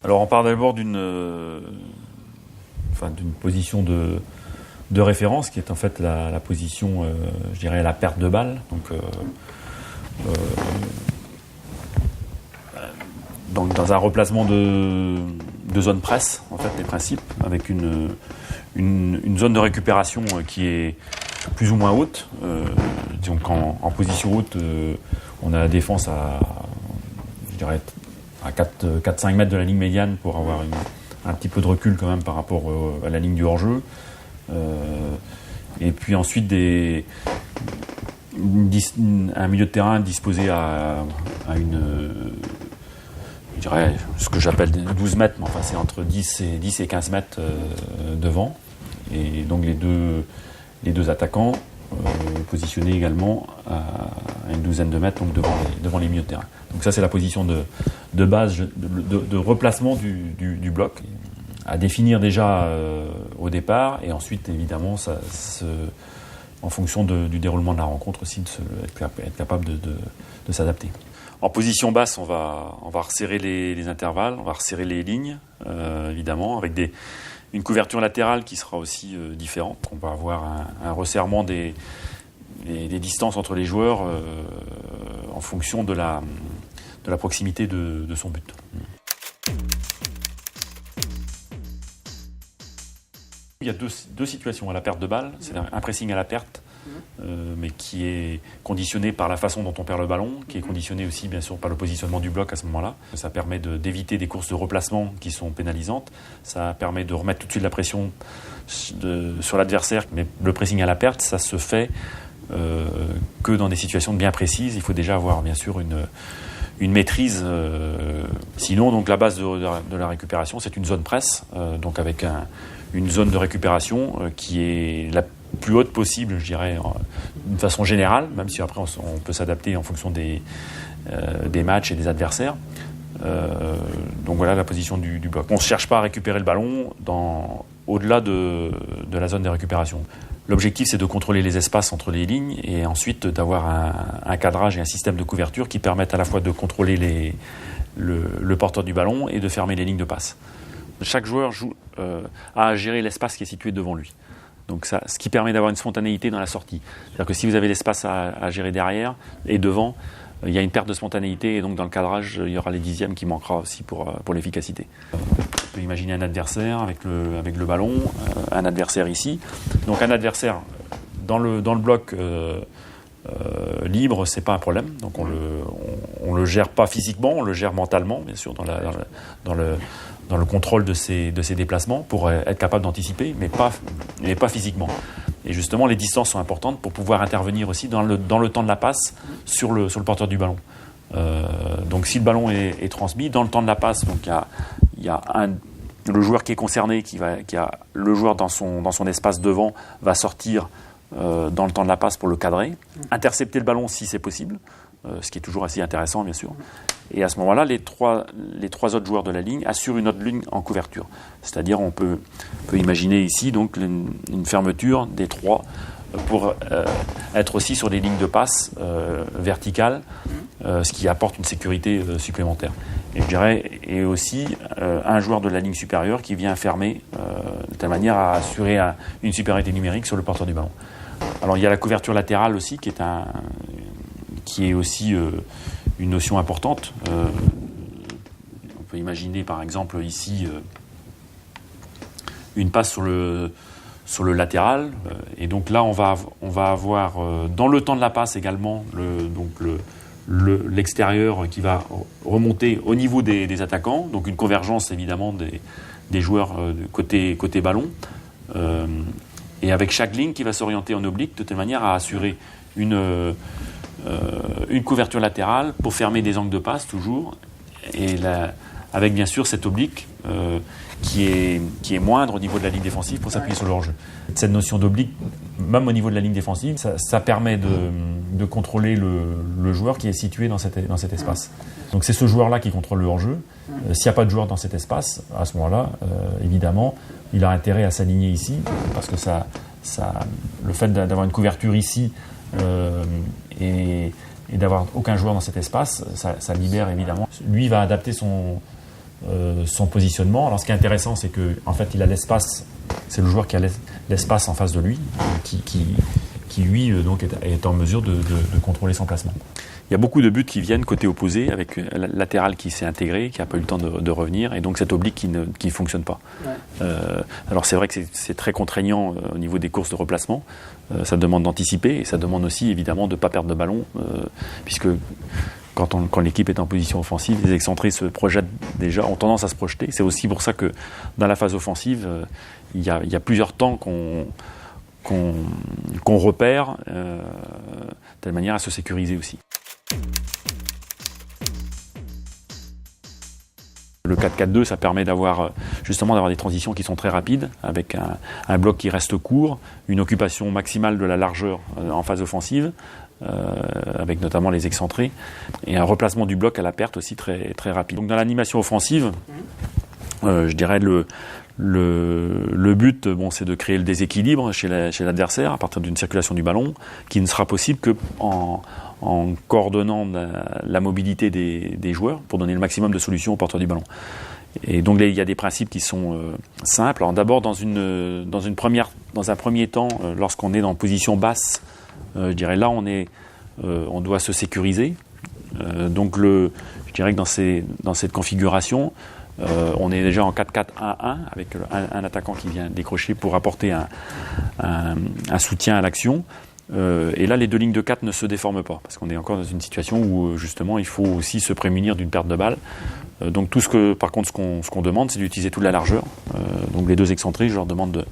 Alors on part d'abord d'une position de référence qui est en fait la position, je dirais, à la perte de balle. Donc dans un replacement de zone presse, en fait, les principes, avec une zone de récupération qui est plus ou moins haute. Disons qu'en position haute, on a la défense à 4-5 mètres de la ligne médiane pour avoir un petit peu de recul quand même par rapport à la ligne du hors-jeu. Et puis ensuite un milieu de terrain disposé à ce que j'appelle 12 mètres, mais enfin c'est entre 10 et 15 mètres devant. Et donc les deux attaquants positionnés également à une douzaine de mètres, donc devant les milieux de terrain. Donc ça c'est la position de base, de replacement du bloc, à définir déjà au départ, et ensuite évidemment en fonction du déroulement de la rencontre aussi, être capable de s'adapter. En position basse, on va resserrer les intervalles, on va resserrer les lignes, évidemment, avec une couverture latérale qui sera aussi différente. On va avoir un resserrement des distances entre les joueurs en fonction de la proximité de son but. Il y a deux situations à la perte de balle. C'est un pressing à la perte, mais qui est conditionné par la façon dont on perd le ballon, qui est conditionné aussi bien sûr par le positionnement du bloc à ce moment-là. Ça permet d'éviter des courses de replacement qui sont pénalisantes. Ça permet de remettre tout de suite la pression sur l'adversaire. Mais le pressing à la perte, ça se fait que dans des situations bien précises. Il faut déjà avoir bien sûr une maîtrise. Sinon, donc la base de la récupération, c'est une zone presse, donc avec une zone de récupération qui est la plus haute possible, je dirais, d'une façon générale, même si après on peut s'adapter en fonction des matchs et des adversaires. Donc voilà la position du bloc. On ne cherche pas à récupérer le ballon au-delà de la zone de récupération. L'objectif, c'est de contrôler les espaces entre les lignes et ensuite d'avoir un cadrage et un système de couverture qui permettent à la fois de contrôler le porteur du ballon et de fermer les lignes de passe. Chaque joueur a à gérer l'espace qui est situé devant lui. Donc ça, ce qui permet d'avoir une spontanéité dans la sortie. C'est-à-dire que si vous avez l'espace à gérer derrière et devant, il y a une perte de spontanéité et donc dans le cadrage, il y aura les dixièmes qui manquera aussi pour l'efficacité. On peut imaginer un adversaire avec le ballon, un adversaire ici. Donc un adversaire dans le bloc libre, c'est pas un problème. Donc on le gère pas physiquement, on le gère mentalement, bien sûr, dans le contrôle de ses déplacements pour être capable d'anticiper, mais pas physiquement. Et justement, les distances sont importantes pour pouvoir intervenir aussi dans le temps de la passe sur le porteur du ballon. Donc si le ballon est transmis, dans le temps de la passe, donc il y a le joueur qui est concerné, le joueur dans son espace devant va sortir dans le temps de la passe pour le cadrer, intercepter le ballon si c'est possible, ce qui est toujours assez intéressant bien sûr. Et à ce moment-là, les trois autres joueurs de la ligne assurent une autre ligne en couverture. C'est-à-dire on peut imaginer ici donc une fermeture des trois pour être aussi sur des lignes de passe verticales, ce qui apporte une sécurité supplémentaire. Et je dirais, et aussi un joueur de la ligne supérieure qui vient fermer de telle manière à assurer une supériorité numérique sur le porteur du ballon. Alors il y a la couverture latérale aussi qui est aussi une notion importante. On peut imaginer par exemple ici une passe sur le latéral, et donc là on va avoir dans le temps de la passe également l'extérieur qui va remonter au niveau des attaquants, donc une convergence évidemment des joueurs côté ballon, et avec chaque ligne qui va s'orienter en oblique de telle manière à assurer une couverture latérale pour fermer des angles de passe toujours, et avec bien sûr cette oblique qui est moindre au niveau de la ligne défensive pour s'appuyer sur le hors-jeu. Cette notion d'oblique, même au niveau de la ligne défensive, ça permet de contrôler le joueur qui est situé dans cet espace. Donc c'est ce joueur-là qui contrôle le hors-jeu. S'il n'y a pas de joueur dans cet espace, à ce moment-là, évidemment, il a intérêt à s'aligner ici, parce que le fait d'avoir une couverture ici et d'avoir aucun joueur dans cet espace, ça libère évidemment. Lui va adapter son positionnement. Alors ce qui est intéressant, c'est que en fait, il a l'espace. C'est le joueur qui a l'espace en face de lui, qui lui donc est en mesure de contrôler son placement. Il y a beaucoup de buts qui viennent côté opposé, avec un latéral qui s'est intégré, qui n'a pas eu le temps de revenir, et donc cet oblique qui ne fonctionne pas. Ouais. Alors c'est vrai que c'est très contraignant au niveau des courses de replacement. Ça demande d'anticiper, et ça demande aussi évidemment de ne pas perdre de ballon, puisque quand l'équipe est en position offensive, les excentrés se projettent déjà, ont tendance à se projeter. C'est aussi pour ça que dans la phase offensive, il y a plusieurs temps qu'on repère, de telle manière à se sécuriser aussi. Le 4-4-2, ça permet d'avoir des transitions qui sont très rapides, avec un bloc qui reste court, une occupation maximale de la largeur en phase offensive, avec notamment les excentrés, et un replacement du bloc à la perte aussi très, très rapide. Donc dans l'animation offensive, je dirais le but, c'est de créer le déséquilibre chez l'adversaire à partir d'une circulation du ballon, qui ne sera possible que en coordonnant la mobilité des joueurs pour donner le maximum de solutions au porteur du ballon. Et donc il y a des principes qui sont simples. Alors d'abord dans un premier temps, lorsqu'on est en position basse, je dirais là on doit se sécuriser. Donc je dirais que dans cette configuration, on est déjà en 4-4-1-1 avec un attaquant qui vient décrocher pour apporter un soutien à l'action. Et là, les deux lignes de 4 ne se déforment pas, parce qu'on est encore dans une situation où justement il faut aussi se prémunir d'une perte de balle. Donc par contre, ce qu'on demande, c'est d'utiliser toute la largeur. Donc les deux excentrés, je leur demande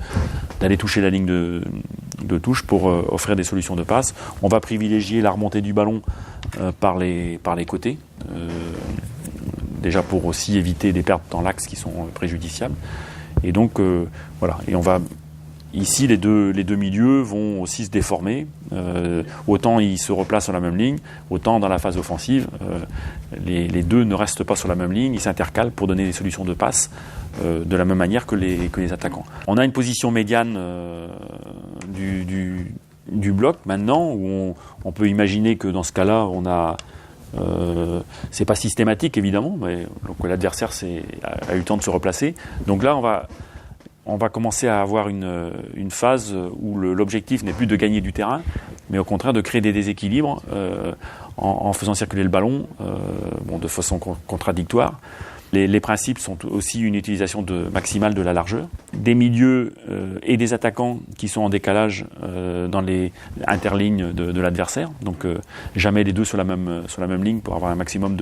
d'aller toucher la ligne de touche pour offrir des solutions de passe. On va privilégier la remontée du ballon par les côtés, déjà pour aussi éviter des pertes dans l'axe qui sont préjudiciables. Et donc voilà. Et on va ici, les deux milieux vont aussi se déformer. Autant ils se replacent sur la même ligne, autant dans la phase offensive, les deux ne restent pas sur la même ligne, ils s'intercalent pour donner des solutions de passe de la même manière que les attaquants. On a une position médiane du bloc maintenant, où on peut imaginer que dans ce cas-là, on a... c'est pas systématique évidemment, mais donc l'adversaire a eu le temps de se replacer. Donc là, on va commencer à avoir une phase où l'objectif n'est plus de gagner du terrain, mais au contraire de créer des déséquilibres en faisant circuler le ballon de façon contradictoire. Les principes sont aussi une utilisation maximale de la largeur, des milieux et des attaquants qui sont en décalage dans les interlignes de l'adversaire, donc jamais les deux sur la même ligne pour avoir un maximum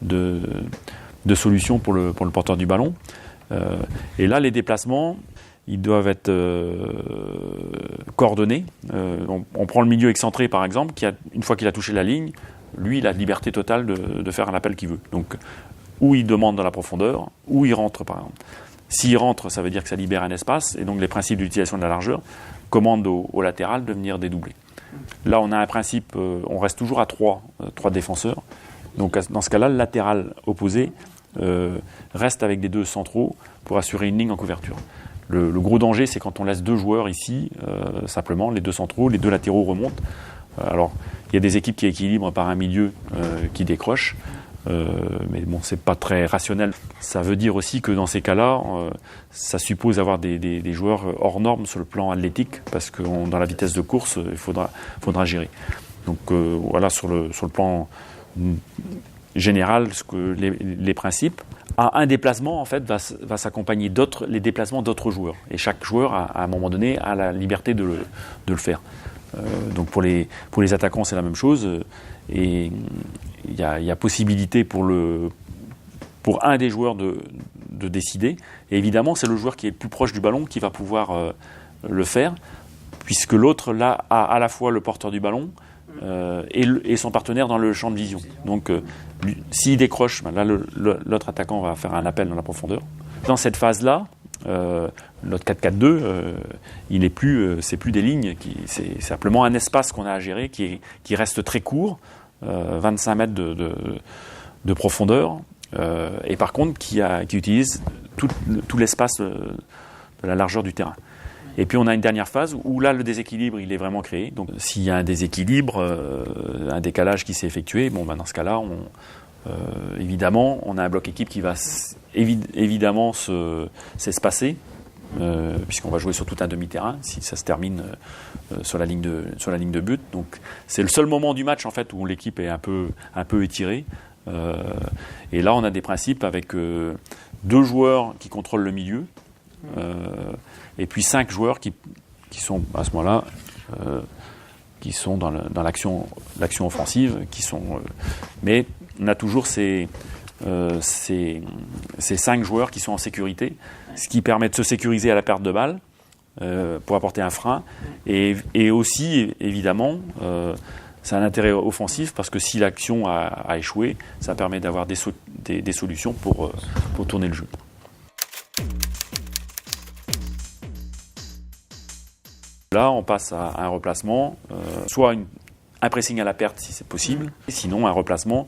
de solutions pour le porteur du ballon. Et là, les déplacements, ils doivent être coordonnés. On prend le milieu excentré, par exemple, une fois qu'il a touché la ligne, lui, il a la liberté totale de faire un appel qu'il veut. Donc, ou il demande dans la profondeur, ou il rentre, par exemple. S'il rentre, ça veut dire que ça libère un espace, et donc les principes d'utilisation de la largeur commandent au latéral de venir dédoubler. Là, on a un principe, on reste toujours à trois défenseurs. Donc, dans ce cas-là, le latéral opposé reste avec des deux centraux pour assurer une ligne en couverture. Le gros danger, c'est quand on laisse deux joueurs ici, simplement, les deux centraux, les deux latéraux remontent. Alors, il y a des équipes qui équilibrent par un milieu qui décroche, mais bon, c'est pas très rationnel. Ça veut dire aussi que dans ces cas-là, ça suppose d'avoir des joueurs hors normes sur le plan athlétique, parce que dans la vitesse de course, il faudra gérer. Donc voilà, sur le plan général, les principes. Un déplacement, en fait, va s'accompagner les déplacements d'autres joueurs. Et chaque joueur, à un moment donné, a la liberté de le faire. Donc pour les attaquants, c'est la même chose. Et il y a possibilité pour un des joueurs de décider. Et évidemment, c'est le joueur qui est le plus proche du ballon qui va pouvoir le faire, puisque l'autre, là, a à la fois le porteur du ballon et son partenaire dans le champ de vision. Donc, s'il décroche, là, l'autre attaquant va faire un appel dans la profondeur. Dans cette phase-là, notre 4-4-2, c'est plus des lignes, c'est simplement un espace qu'on a à gérer qui reste très court, 25 mètres de profondeur, et par contre qui utilise tout l'espace de la largeur du terrain. Et puis on a une dernière phase où là le déséquilibre il est vraiment créé. Donc s'il y a un déséquilibre, un décalage qui s'est effectué, dans ce cas-là, évidemment on a un bloc équipe qui va évidemment s'espacer, puisqu'on va jouer sur tout un demi-terrain, si ça se termine sur la ligne de but. Donc c'est le seul moment du match en fait où l'équipe est un peu étirée. Et là, on a des principes avec 2 joueurs qui contrôlent le milieu, et puis 5 joueurs qui sont à ce moment-là qui sont dans l'action offensive, mais on a toujours ces 5 joueurs qui sont en sécurité, ce qui permet de se sécuriser à la perte de balle pour apporter un frein, et aussi évidemment c'est un intérêt offensif parce que si l'action a échoué, ça permet d'avoir des solutions pour tourner le jeu. Là, on passe à un replacement, soit un pressing à la perte si c'est possible, sinon un replacement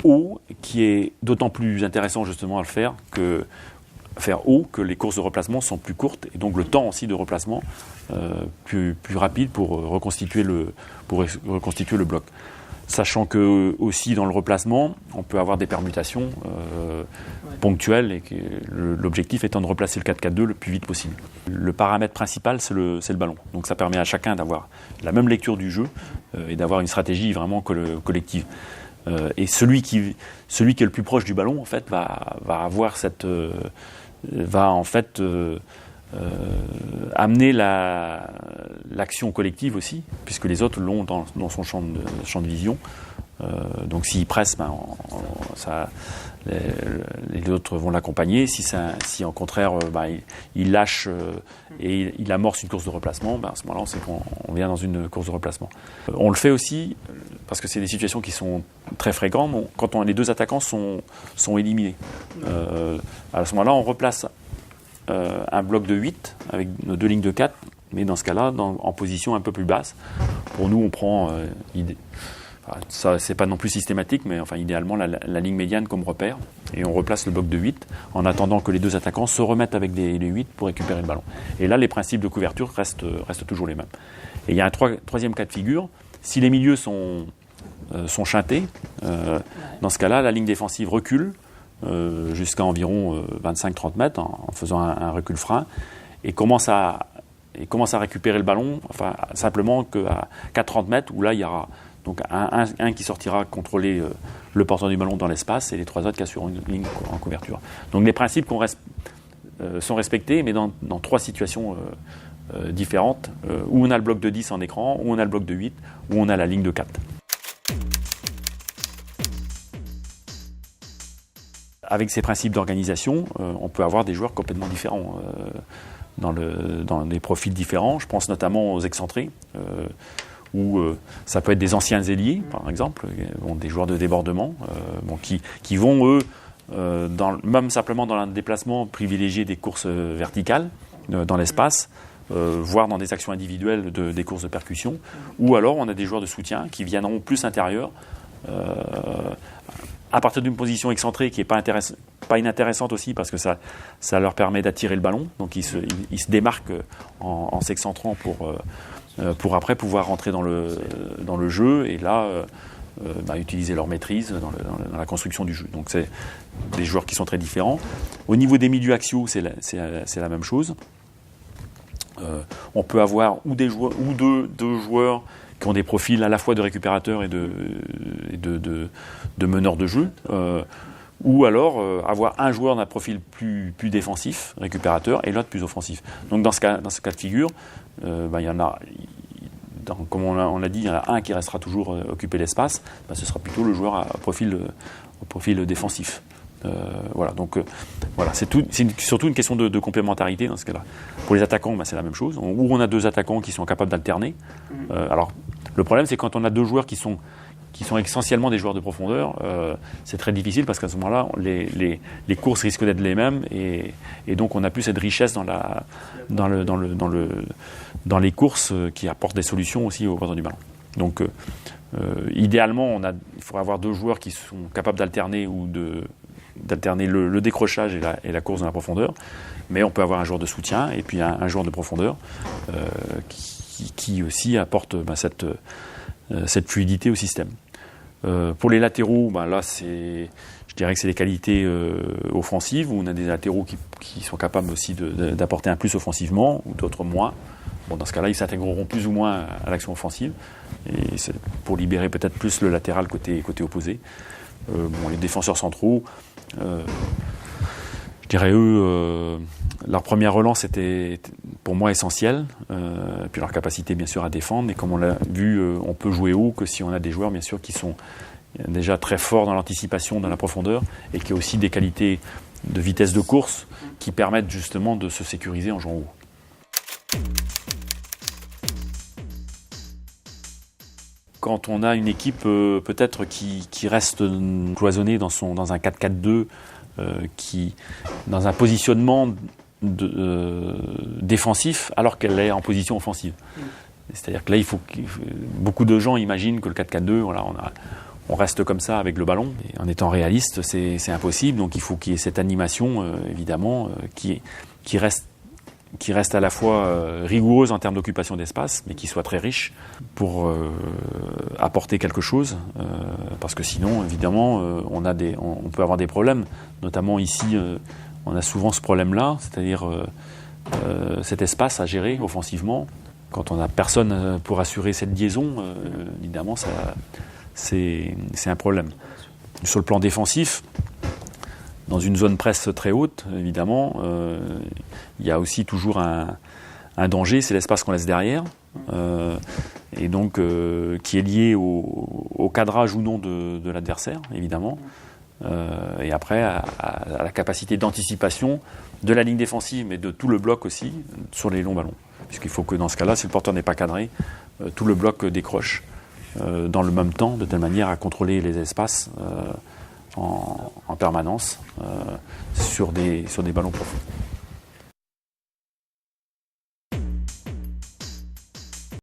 haut, qui est d'autant plus intéressant justement à le faire haut, que les courses de replacement sont plus courtes et donc le temps aussi de replacement plus rapide pour reconstituer le bloc. Sachant que aussi dans le replacement, on peut avoir des permutations ponctuelles et que l'objectif étant de replacer le 4-4-2 le plus vite possible. Le paramètre principal, c'est le ballon. Donc ça permet à chacun d'avoir la même lecture du jeu et d'avoir une stratégie vraiment collective. Et celui qui est le plus proche du ballon, en fait, va avoir amener l'action collective aussi, puisque les autres l'ont dans son champ de vision. Donc s'il presse, les autres vont l'accompagner. Si au contraire il lâche et il amorce une course de replacement, à ce moment-là on sait qu'on vient dans une course de replacement. On le fait aussi parce que c'est des situations qui sont très fréquentes quand les 2 attaquants sont éliminés. À ce moment-là on replace un bloc de 8 avec nos 2 lignes de 4, mais dans ce cas-là en position un peu plus basse. Pour nous on prend ça c'est pas non plus systématique, mais enfin idéalement la ligne médiane comme repère, et on replace le bloc de 8 en attendant que les 2 attaquants se remettent avec les 8 pour récupérer le ballon. Et là les principes de couverture restent toujours les mêmes. Et il y a un troisième cas de figure, si les milieux sont chantés, dans ce cas-là la ligne défensive recule jusqu'à environ 25-30 mètres en faisant un recul frein, et commence à récupérer le ballon, enfin simplement qu'à 30 mètres où là il y aura donc un qui sortira contrôler le porteur du ballon dans l'espace et les 3 autres qui assurent une ligne en couverture. Donc les principes sont respectés, mais dans 3 situations différentes, où on a le bloc de 10 en écran, où on a le bloc de 8, où on a la ligne de 4. Avec ces principes d'organisation, on peut avoir des joueurs complètement différents, dans des profils différents. Je pense notamment aux excentrés, où ça peut être des anciens ailiers, par exemple, des joueurs de débordement, qui vont, eux, même simplement dans un déplacement, privilégier des courses verticales dans l'espace, voire dans des actions individuelles des courses de percussion. Ou alors, on a des joueurs de soutien qui viendront plus intérieurs, à partir d'une position excentrée qui n'est pas inintéressante aussi, parce que ça leur permet d'attirer le ballon. Donc ils se démarquent en s'excentrant pour après pouvoir rentrer dans le jeu et là utiliser leur maîtrise dans la construction du jeu. Donc c'est des joueurs qui sont très différents. Au niveau des milieux axiaux, c'est la même chose. On peut avoir deux joueurs qui ont des profils à la fois de récupérateurs et de meneurs de jeu, ou alors avoir un joueur d'un profil plus défensif, récupérateur, et l'autre plus offensif. Donc dans ce cas de figure, il y en a, comme on l'a dit, il y en a un qui restera toujours occuper l'espace, ce sera plutôt le joueur au profil défensif. Donc c'est surtout une question de complémentarité dans ce cas-là. Pour les attaquants, c'est la même chose, où on a 2 attaquants qui sont capables d'alterner. Alors le problème, c'est quand on a 2 joueurs qui sont essentiellement des joueurs de profondeur, c'est très difficile parce qu'à ce moment-là, les courses risquent d'être les mêmes et donc on n'a plus cette richesse dans les courses qui apportent des solutions aussi au porteur du ballon. Donc idéalement, il faudrait avoir 2 joueurs qui sont capables d'alterner d'alterner le décrochage et la course dans la profondeur, mais on peut avoir un joueur de soutien et puis un joueur de profondeur qui aussi apporte cette fluidité au système. Pour les latéraux, là je Je dirais que c'est des qualités offensives, où on a des latéraux qui sont capables aussi d'apporter un plus offensivement, ou d'autres moins. Bon, dans ce cas-là, ils s'intégreront plus ou moins à l'action offensive, et c'est pour libérer peut-être plus le latéral côté opposé. Les défenseurs centraux, je dirais eux, leur première relance était pour moi essentielle, puis leur capacité bien sûr à défendre, et comme on l'a vu, on peut jouer haut que si on a des joueurs bien sûr qui sont déjà très forts dans l'anticipation, dans la profondeur, et qui ont aussi des qualités de vitesse de course qui permettent justement de se sécuriser en jouant haut. Quand on a une équipe peut-être qui reste cloisonnée dans un 4-4-2, dans un positionnement défensif alors qu'elle est en position offensive. C'est-à-dire que là, beaucoup de gens imaginent que le 4-4-2, voilà, on reste comme ça avec le ballon. Et en étant réaliste, c'est impossible. Donc il faut qu'il y ait cette animation, évidemment, qui reste à la fois rigoureuse en termes d'occupation d'espace, mais qui soit très riche pour apporter quelque chose. Parce que sinon, évidemment, on peut avoir des problèmes. Notamment ici, on a souvent ce problème-là, c'est-à-dire cet espace à gérer offensivement. Quand on n'a personne pour assurer cette liaison, évidemment, c'est un problème. Sur le plan défensif, dans une zone presse très haute, évidemment, il y a aussi toujours un danger, c'est l'espace qu'on laisse derrière, et donc qui est lié au cadrage ou non de l'adversaire, évidemment, et après à la capacité d'anticipation de la ligne défensive, mais de tout le bloc aussi, sur les longs ballons. Puisqu'il faut que dans ce cas-là, si le porteur n'est pas cadré, tout le bloc décroche dans le même temps, de telle manière à contrôler les espaces en permanence sur des ballons profonds.